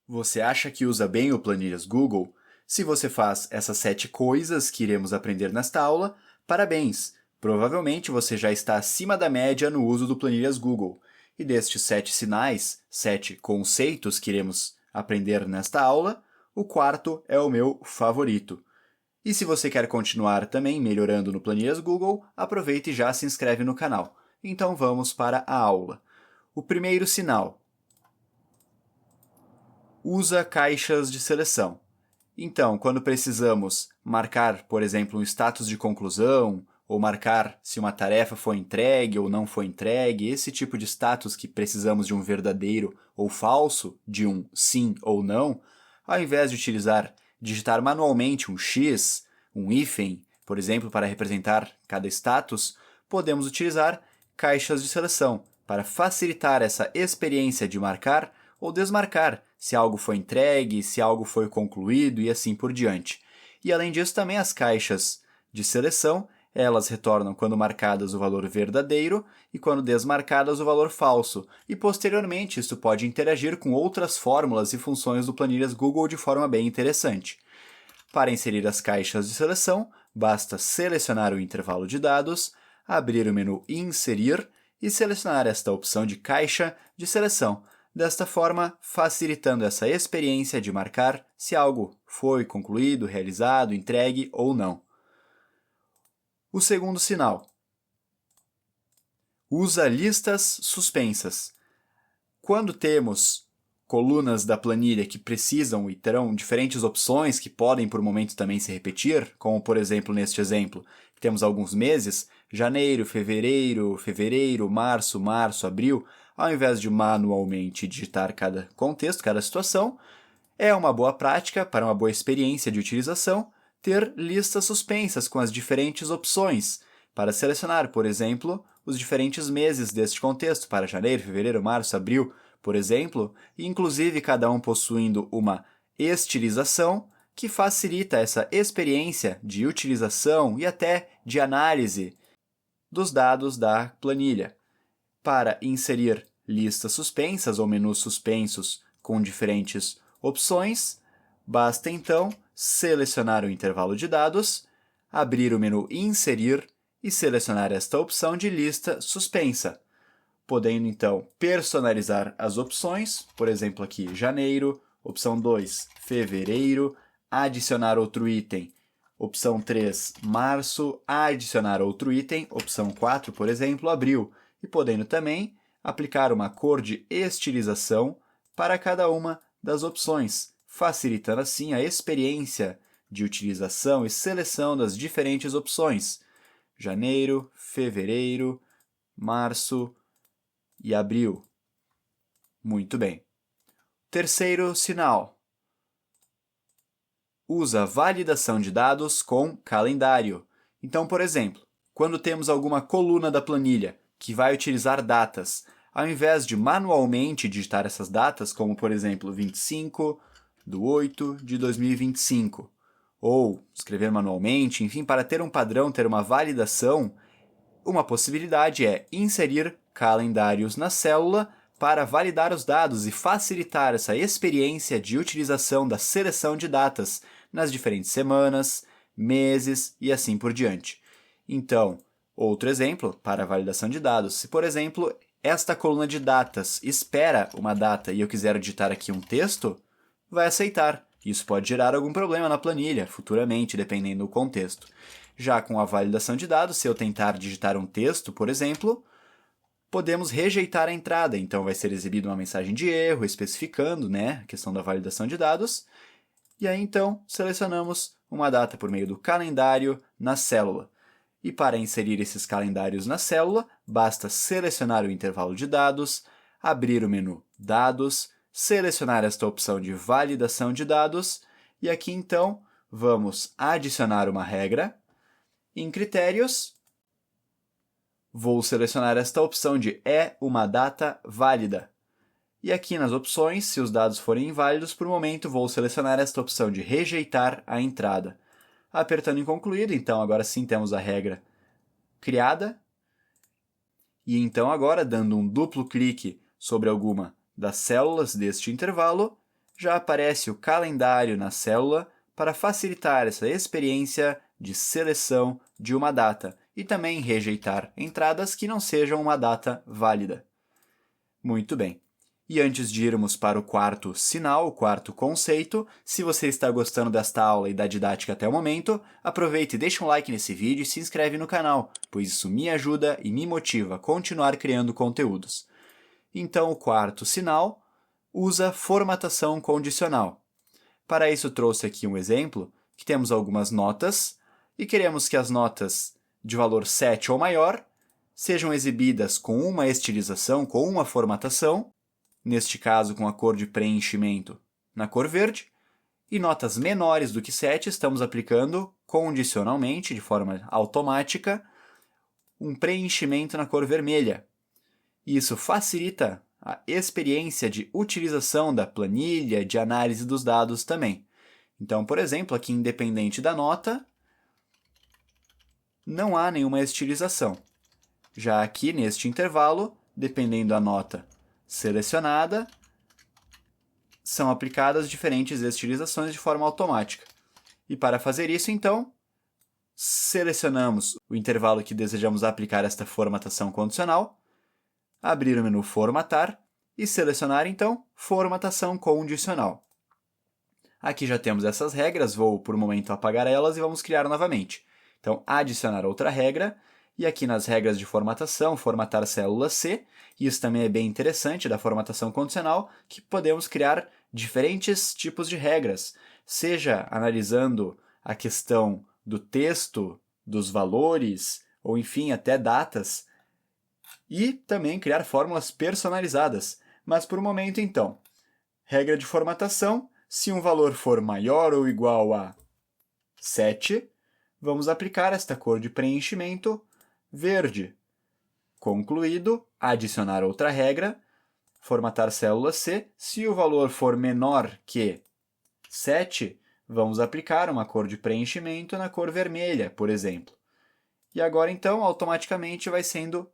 Você acha que usa bem o Planilhas Google? Se você faz essas 7 coisas que iremos aprender nesta aula, parabéns! Provavelmente você já está acima da média no uso do Planilhas Google. E destes 7 sinais, 7 conceitos que iremos aprender nesta aula, o quarto é o meu favorito. E se você quer continuar também melhorando no Planilhas Google, aproveite e já se inscreve no canal. Então vamos para a aula. O primeiro sinal: usa caixas de seleção. Então, quando precisamos marcar, por exemplo, um status de conclusão, ou marcar se uma tarefa foi entregue ou não foi entregue, esse tipo de status que precisamos de um verdadeiro ou falso, de um sim ou não, ao invés de digitar manualmente um X, um hífen, por exemplo, para representar cada status, podemos utilizar caixas de seleção para facilitar essa experiência de marcar ou desmarcar se algo foi entregue, se algo foi concluído e assim por diante. E além disso, também as caixas de seleção, elas retornam quando marcadas o valor verdadeiro e quando desmarcadas o valor falso. E posteriormente, isso pode interagir com outras fórmulas e funções do Planilhas Google de forma bem interessante. Para inserir as caixas de seleção, basta selecionar o intervalo de dados, abrir o menu Inserir e selecionar esta opção de caixa de seleção. Desta forma, facilitando essa experiência de marcar se algo foi concluído, realizado, entregue ou não. O segundo sinal: usa listas suspensas. Quando temos colunas da planilha que precisam e terão diferentes opções que podem por momentos também se repetir, como por exemplo neste exemplo, temos alguns meses, janeiro, fevereiro, março, abril, ao invés de manualmente digitar cada contexto, cada situação, é uma boa prática para uma boa experiência de utilização ter listas suspensas com as diferentes opções para selecionar, por exemplo, os diferentes meses deste contexto, para janeiro, fevereiro, março, abril, por exemplo, e inclusive cada um possuindo uma estilização que facilita essa experiência de utilização e até de análise dos dados da planilha. Para inserir listas suspensas ou menus suspensos com diferentes opções, basta então selecionar o intervalo de dados, abrir o menu Inserir e selecionar esta opção de lista suspensa, podendo então personalizar as opções, por exemplo aqui janeiro, opção 2, fevereiro, adicionar outro item, opção 3, março, adicionar outro item, opção 4, por exemplo, abril, e podendo também aplicar uma cor de estilização para cada uma das opções, facilitando assim a experiência de utilização e seleção das diferentes opções: janeiro, fevereiro, março e abril. Muito bem. Terceiro sinal: usa validação de dados com calendário. Então, por exemplo, quando temos alguma coluna da planilha que vai utilizar datas, ao invés de manualmente digitar essas datas, como por exemplo 25/8 de 2025, ou escrever manualmente, enfim, para ter um padrão, ter uma validação, uma possibilidade é inserir calendários na célula para validar os dados e facilitar essa experiência de utilização da seleção de datas nas diferentes semanas, meses e assim por diante. Então, outro exemplo para a validação de dados: se, por exemplo, esta coluna de datas espera uma data e eu quiser digitar aqui um texto, vai aceitar. Isso pode gerar algum problema na planilha futuramente, dependendo do contexto. Já com a validação de dados, se eu tentar digitar um texto, por exemplo, podemos rejeitar a entrada. Então, vai ser exibida uma mensagem de erro especificando, a questão da validação de dados. E aí, então, selecionamos uma data por meio do calendário na célula. E para inserir esses calendários na célula, basta selecionar o intervalo de dados, abrir o menu Dados, selecionar esta opção de validação de dados e aqui então vamos adicionar uma regra. Em Critérios, vou selecionar esta opção de É uma data válida. E aqui nas opções, se os dados forem inválidos, por momento vou selecionar esta opção de Rejeitar a entrada. Apertando em Concluído, então agora sim temos a regra criada. E então agora, dando um duplo clique sobre alguma das células deste intervalo, já aparece o calendário na célula para facilitar essa experiência de seleção de uma data e também rejeitar entradas que não sejam uma data válida. Muito bem. E antes de irmos para o quarto sinal, o quarto conceito, se você está gostando desta aula e da didática até o momento, aproveite e deixe um like nesse vídeo e se inscreve no canal, pois isso me ajuda e me motiva a continuar criando conteúdos. Então, o quarto sinal usa formatação condicional. Para isso, trouxe aqui um exemplo, que temos algumas notas, e queremos que as notas de valor 7 ou maior sejam exibidas com uma estilização, com uma formatação, neste caso com a cor de preenchimento na cor verde, e notas menores do que 7 estamos aplicando condicionalmente, de forma automática, um preenchimento na cor vermelha. Isso facilita a experiência de utilização da planilha, de análise dos dados também. Então, por exemplo, aqui independente da nota, não há nenhuma estilização. Já aqui, neste intervalo, dependendo da nota selecionada, são aplicadas diferentes estilizações de forma automática. E para fazer isso, então, selecionamos o intervalo que desejamos aplicar esta formatação condicional, abrir o menu Formatar e selecionar, então, Formatação Condicional. Aqui já temos essas regras, vou, por um momento, apagar elas e vamos criar novamente. Então, adicionar outra regra, e aqui nas regras de formatação, formatar célula C, e isso também é bem interessante da formatação condicional, que podemos criar diferentes tipos de regras, seja analisando a questão do texto, dos valores, ou enfim, até datas, e também criar fórmulas personalizadas. Mas por um momento, então, regra de formatação, se um valor for maior ou igual a 7, vamos aplicar esta cor de preenchimento verde. Concluído, adicionar outra regra, formatar célula C, se o valor for menor que 7, vamos aplicar uma cor de preenchimento na cor vermelha, por exemplo. E agora, então, automaticamente vai sendo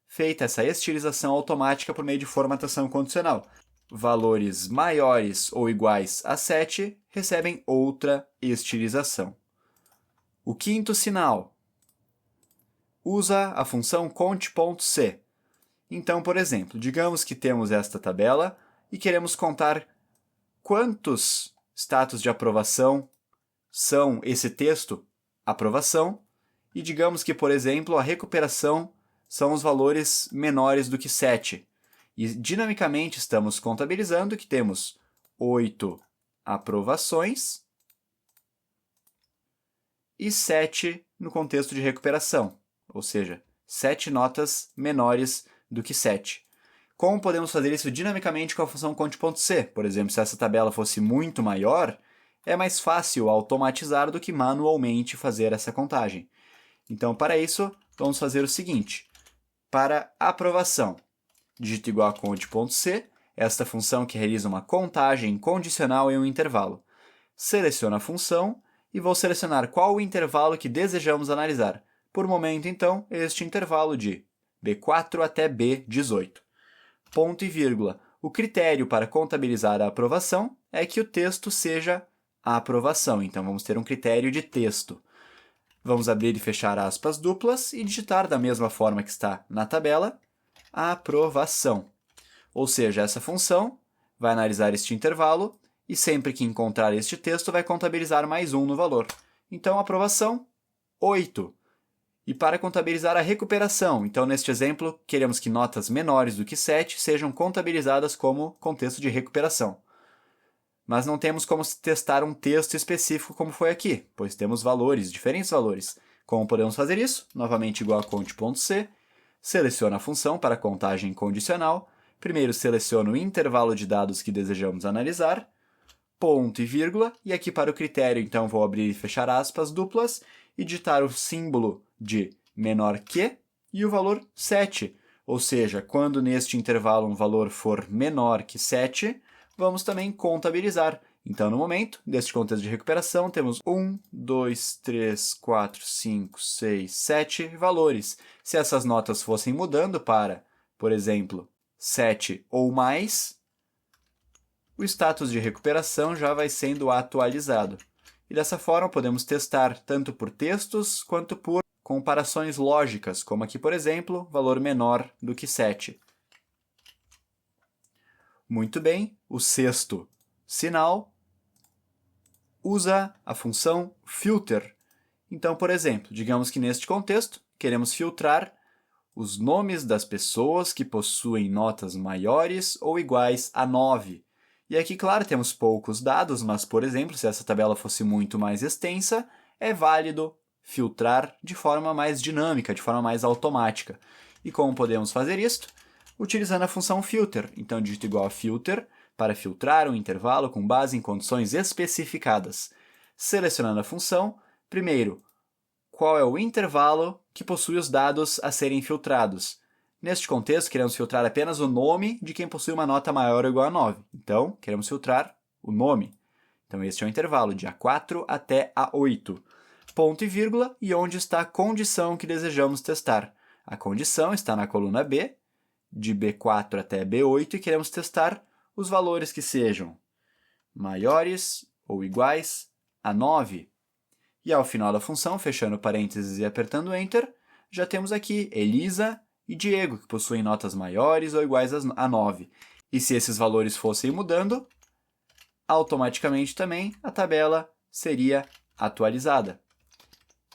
feita essa estilização automática por meio de formatação condicional. Valores maiores ou iguais a 7 recebem outra estilização. O quinto sinal usa a função cont.c. Então, por exemplo, digamos que temos esta tabela e queremos contar quantos status de aprovação são esse texto, aprovação, e digamos que, por exemplo, a recuperação são os valores menores do que 7. E dinamicamente estamos contabilizando que temos 8 aprovações e 7 no contexto de recuperação, ou seja, 7 notas menores do que 7. Como podemos fazer isso dinamicamente com a função cont.c? Por exemplo, se essa tabela fosse muito maior, é mais fácil automatizar do que manualmente fazer essa contagem. Então, para isso, vamos fazer o seguinte. Para aprovação, digito igual a cont.c, esta função que realiza uma contagem condicional em um intervalo. Seleciono a função e vou selecionar qual o intervalo que desejamos analisar. Por momento, então, este intervalo de B4 até B18. Ponto e vírgula. O critério para contabilizar a aprovação é que o texto seja a aprovação. Então, vamos ter um critério de texto. Vamos abrir e fechar aspas duplas e digitar da mesma forma que está na tabela, a aprovação. Ou seja, essa função vai analisar este intervalo e sempre que encontrar este texto vai contabilizar mais 1 no valor. Então, aprovação, 8. E para contabilizar a recuperação, então neste exemplo, queremos que notas menores do que 7 sejam contabilizadas como contexto de recuperação. Mas não temos como testar um texto específico como foi aqui, pois temos valores, diferentes valores. Como podemos fazer isso? Novamente igual a cont.c, seleciono a função para contagem condicional, primeiro seleciono o intervalo de dados que desejamos analisar, ponto e vírgula, e aqui para o critério, então, vou abrir e fechar aspas duplas e digitar o símbolo de menor que e o valor 7. Ou seja, quando neste intervalo um valor for menor que 7, vamos também contabilizar. Então, no momento, deste contexto de recuperação, temos 1, 2, 3, 4, 5, 6, 7 valores. Se essas notas fossem mudando para, por exemplo, 7 ou mais, o status de recuperação já vai sendo atualizado. E dessa forma podemos testar tanto por textos quanto por comparações lógicas, como aqui, por exemplo, valor menor do que 7. Muito bem, o sexto sinal usa a função filter. Então, por exemplo, digamos que neste contexto queremos filtrar os nomes das pessoas que possuem notas maiores ou iguais a 9. E aqui, claro, temos poucos dados, mas, por exemplo, se essa tabela fosse muito mais extensa, é válido filtrar de forma mais dinâmica, de forma mais automática. E como podemos fazer isto? Utilizando a função filter. Então, digito igual a filter para filtrar um intervalo com base em condições especificadas. Selecionando a função, primeiro, qual é o intervalo que possui os dados a serem filtrados. Neste contexto, queremos filtrar apenas o nome de quem possui uma nota maior ou igual a 9. Então, queremos filtrar o nome. Então, este é o intervalo de A4 até A8. Ponto e vírgula, e onde está a condição que desejamos testar. A condição está na coluna B, de B4 até B8, e queremos testar os valores que sejam maiores ou iguais a 9. E ao final da função, fechando parênteses e apertando Enter, já temos aqui Elisa e Diego, que possuem notas maiores ou iguais a 9. E se esses valores fossem mudando, automaticamente também a tabela seria atualizada.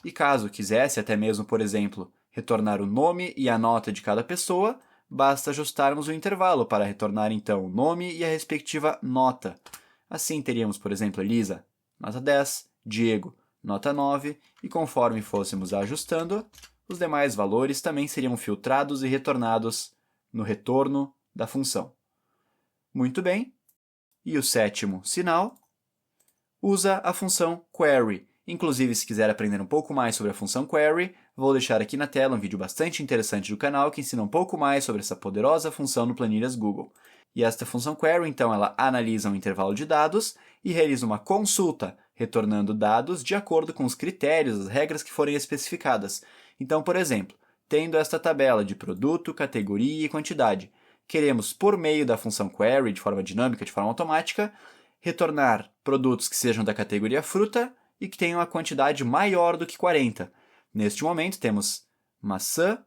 E caso quisesse até mesmo, por exemplo, retornar o nome e a nota de cada pessoa, basta ajustarmos o intervalo para retornar então o nome e a respectiva nota. Assim teríamos, por exemplo, Elisa, nota 10, Diego, nota 9, e conforme fôssemos ajustando, os demais valores também seriam filtrados e retornados no retorno da função. Muito bem. E o sétimo sinal usa a função query. Inclusive, se quiser aprender um pouco mais sobre a função query, vou deixar aqui na tela um vídeo bastante interessante do canal que ensina um pouco mais sobre essa poderosa função no Planilhas Google. E esta função query, então, ela analisa um intervalo de dados e realiza uma consulta, retornando dados de acordo com os critérios, as regras que forem especificadas. Então, por exemplo, tendo esta tabela de produto, categoria e quantidade, queremos, por meio da função query, de forma dinâmica, de forma automática, retornar produtos que sejam da categoria fruta e que tenham a quantidade maior do que 40. Neste momento, temos maçã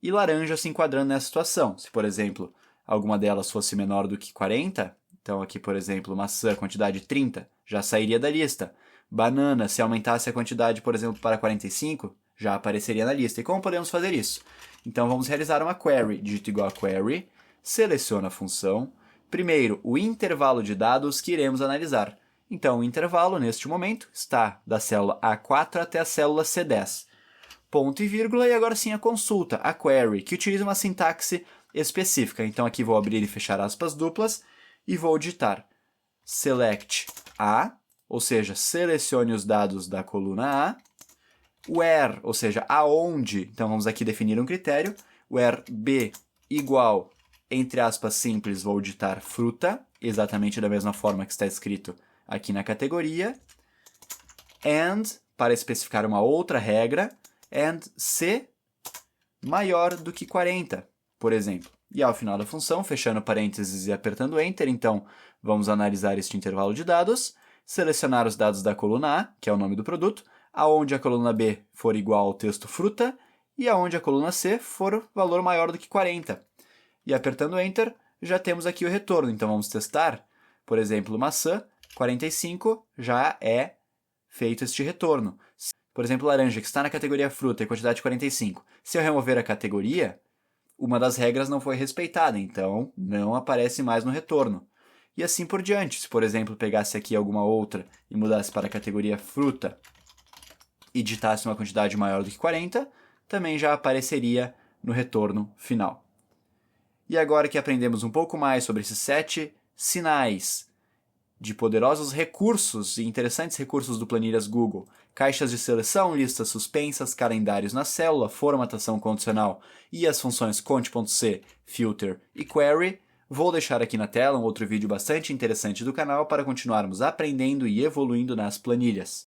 e laranja se enquadrando nessa situação. Se, por exemplo, alguma delas fosse menor do que 40, então aqui, por exemplo, maçã, quantidade 30, já sairia da lista. Banana, se aumentasse a quantidade, por exemplo, para 45, já apareceria na lista. E como podemos fazer isso? Então, vamos realizar uma query. Digito igual a query, seleciona a função. Primeiro, o intervalo de dados que iremos analisar. Então, o intervalo, neste momento, está da célula A4 até a célula C10. Ponto e vírgula, e agora sim a consulta, a query, que utiliza uma sintaxe específica. Então, aqui vou abrir e fechar aspas duplas e vou digitar select A, ou seja, selecione os dados da coluna A, where, ou seja, aonde, então vamos aqui definir um critério, where B igual, entre aspas simples, vou digitar fruta, exatamente da mesma forma que está escrito aqui na categoria, and, para especificar uma outra regra, and C maior do que 40, por exemplo. E ao final da função, fechando parênteses e apertando Enter, então vamos analisar este intervalo de dados, selecionar os dados da coluna A, que é o nome do produto, aonde a coluna B for igual ao texto fruta e aonde a coluna C for valor maior do que 40. E apertando Enter, já temos aqui o retorno. Então vamos testar, por exemplo, maçã, 45, já é feito este retorno. Por exemplo, laranja, que está na categoria fruta e quantidade 45. Se eu remover a categoria, uma das regras não foi respeitada, então não aparece mais no retorno. E assim por diante. Se, por exemplo, pegasse aqui alguma outra e mudasse para a categoria fruta e digitasse uma quantidade maior do que 40, também já apareceria no retorno final. E agora que aprendemos um pouco mais sobre esses 7 sinais de poderosos recursos e interessantes recursos do Planilhas Google, caixas de seleção, listas suspensas, calendários na célula, formatação condicional e as funções conte.c, filter e query, vou deixar aqui na tela um outro vídeo bastante interessante do canal para continuarmos aprendendo e evoluindo nas planilhas.